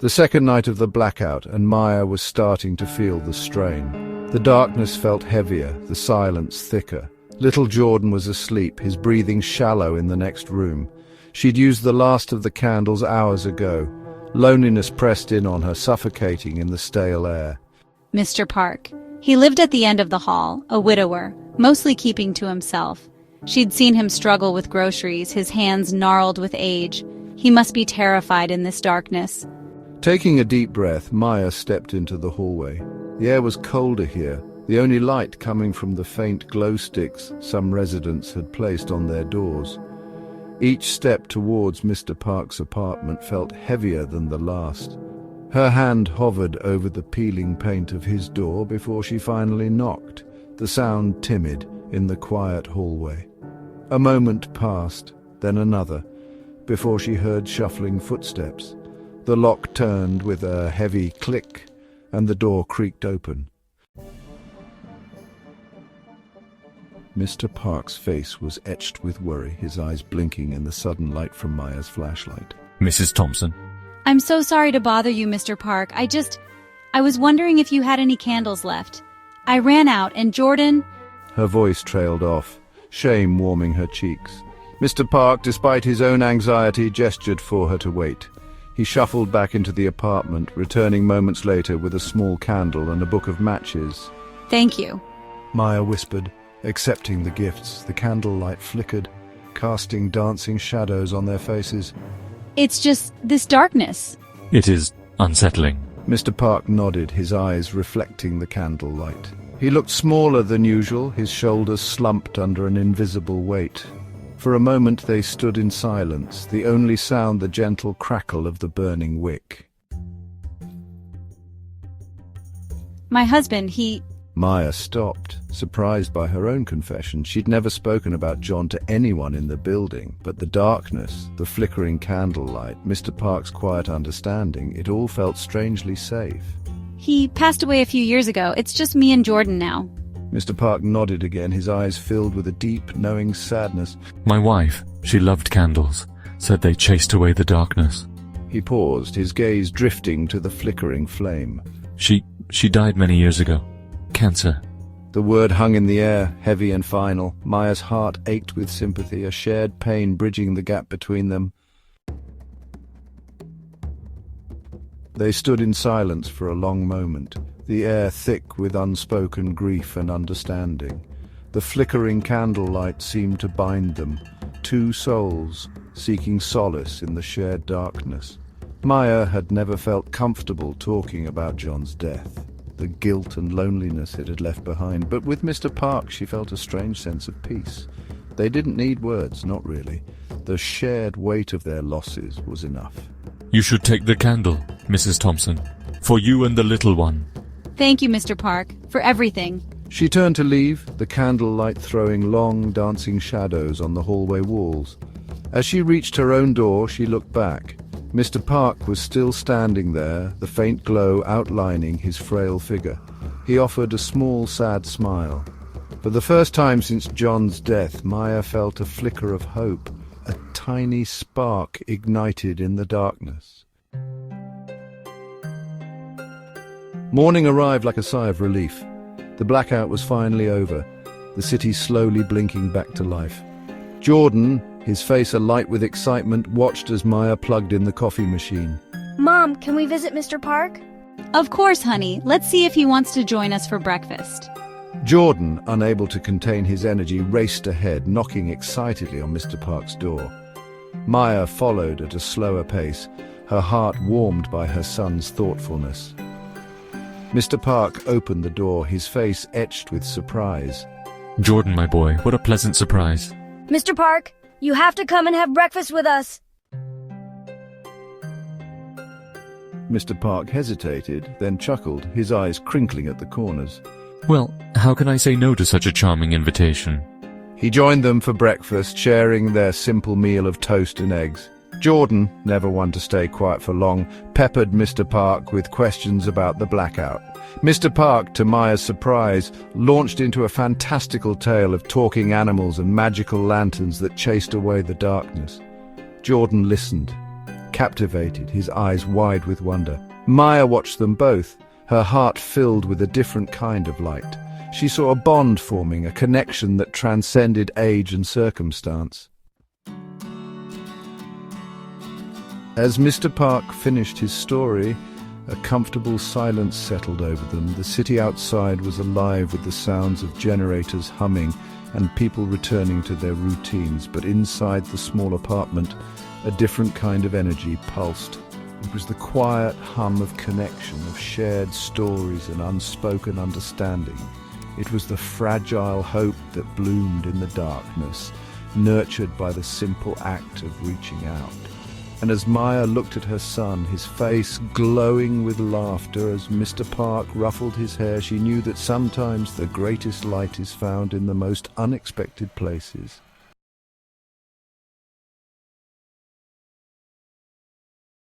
The second night of the blackout, and Maya was starting to feel the strain. The darkness felt heavier, the silence thicker. Little Jordan was asleep, his breathing shallow in the next room. She'd used the last of the candles hours ago. Loneliness pressed in on her, suffocating in the stale air. Mr. Park. He lived at the end of the hall, a widower, mostly keeping to himself. She'd seen him struggle with groceries, his hands gnarled with age. He must be terrified in this darkness. Taking a deep breath, Maya stepped into the hallway. The air was colder here, the only light coming from the faint glow sticks some residents had placed on their doors. Each step towards Mr. Park's apartment felt heavier than the last. Her hand hovered over the peeling paint of his door before she finally knocked, the sound timid in the quiet hallway. A moment passed, then another, before she heard shuffling footsteps. The lock turned with a heavy click, and the door creaked open. Mr. Park's face was etched with worry, his eyes blinking in the sudden light from Maya's flashlight. Mrs. Thompson? I'm so sorry to bother you, Mr. Park. I was wondering if you had any candles left. I ran out, and Jordan... Her voice trailed off, shame warming her cheeks. Mr. Park, despite his own anxiety, gestured for her to wait. He shuffled back into the apartment, returning moments later with a small candle and a book of matches. Thank you, Maya whispered, accepting the gifts. The candlelight flickered, casting dancing shadows on their faces. It's just this darkness. It is unsettling. Mr. Park nodded, his eyes reflecting the candlelight. He looked smaller than usual, his shoulders slumped under an invisible weight. For a moment they stood in silence, the only sound the gentle crackle of the burning wick. My husband, Maya stopped, surprised by her own confession. She'd never spoken about John to anyone in the building, but the darkness, the flickering candlelight, Mr. Park's quiet understanding, it all felt strangely safe. He passed away a few years ago. It's just me and Jordan now. Mr. Park nodded again, his eyes filled with a deep, knowing sadness. My wife, she loved candles, said they chased away the darkness. He paused, his gaze drifting to the flickering flame. She died many years ago. Cancer. The word hung in the air, heavy and final. Maya's heart ached with sympathy, a shared pain bridging the gap between them. They stood in silence for a long moment, the air thick with unspoken grief and understanding. The flickering candlelight seemed to bind them, two souls seeking solace in the shared darkness. Maya had never felt comfortable talking about John's death, the guilt and loneliness it had left behind, but with Mr. Park she felt a strange sense of peace. They didn't need words, not really. The shared weight of their losses was enough. You should take the candle, Mrs. Thompson, for you and the little one. Thank you, Mr. Park, for everything. She turned to leave, the candlelight throwing long, dancing shadows on the hallway walls. As she reached her own door, she looked back. Mr. Park was still standing there, the faint glow outlining his frail figure. He offered a small, sad smile. For the first time since John's death, Maya felt a flicker of hope, a tiny spark ignited in the darkness. Morning arrived like a sigh of relief. The blackout was finally over, the city slowly blinking back to life. Jordan, his face alight with excitement, watched as Maya plugged in the coffee machine. Mom, can we visit Mr. Park? Of course, honey. Let's see if he wants to join us for breakfast. Jordan, unable to contain his energy, raced ahead, knocking excitedly on Mr. Park's door. Maya followed at a slower pace, her heart warmed by her son's thoughtfulness. Mr. Park opened the door, his face etched with surprise. Jordan, my boy, what a pleasant surprise. Mr. Park, you have to come and have breakfast with us. Mr. Park hesitated, then chuckled, his eyes crinkling at the corners. Well, how can I say no to such a charming invitation? He joined them for breakfast, sharing their simple meal of toast and eggs. Jordan, never one to stay quiet for long, peppered Mr. Park with questions about the blackout. Mr. Park, to Maya's surprise, launched into a fantastical tale of talking animals and magical lanterns that chased away the darkness. Jordan listened, captivated, his eyes wide with wonder. Maya watched them both, her heart filled with a different kind of light. She saw a bond forming, a connection that transcended age and circumstance. As Mr. Park finished his story, a comfortable silence settled over them. The city outside was alive with the sounds of generators humming and people returning to their routines, but inside the small apartment, a different kind of energy pulsed. It was the quiet hum of connection, of shared stories and unspoken understanding. It was the fragile hope that bloomed in the darkness, nurtured by the simple act of reaching out. And as Maya looked at her son, his face glowing with laughter as Mr. Park ruffled his hair, she knew that sometimes the greatest light is found in the most unexpected places.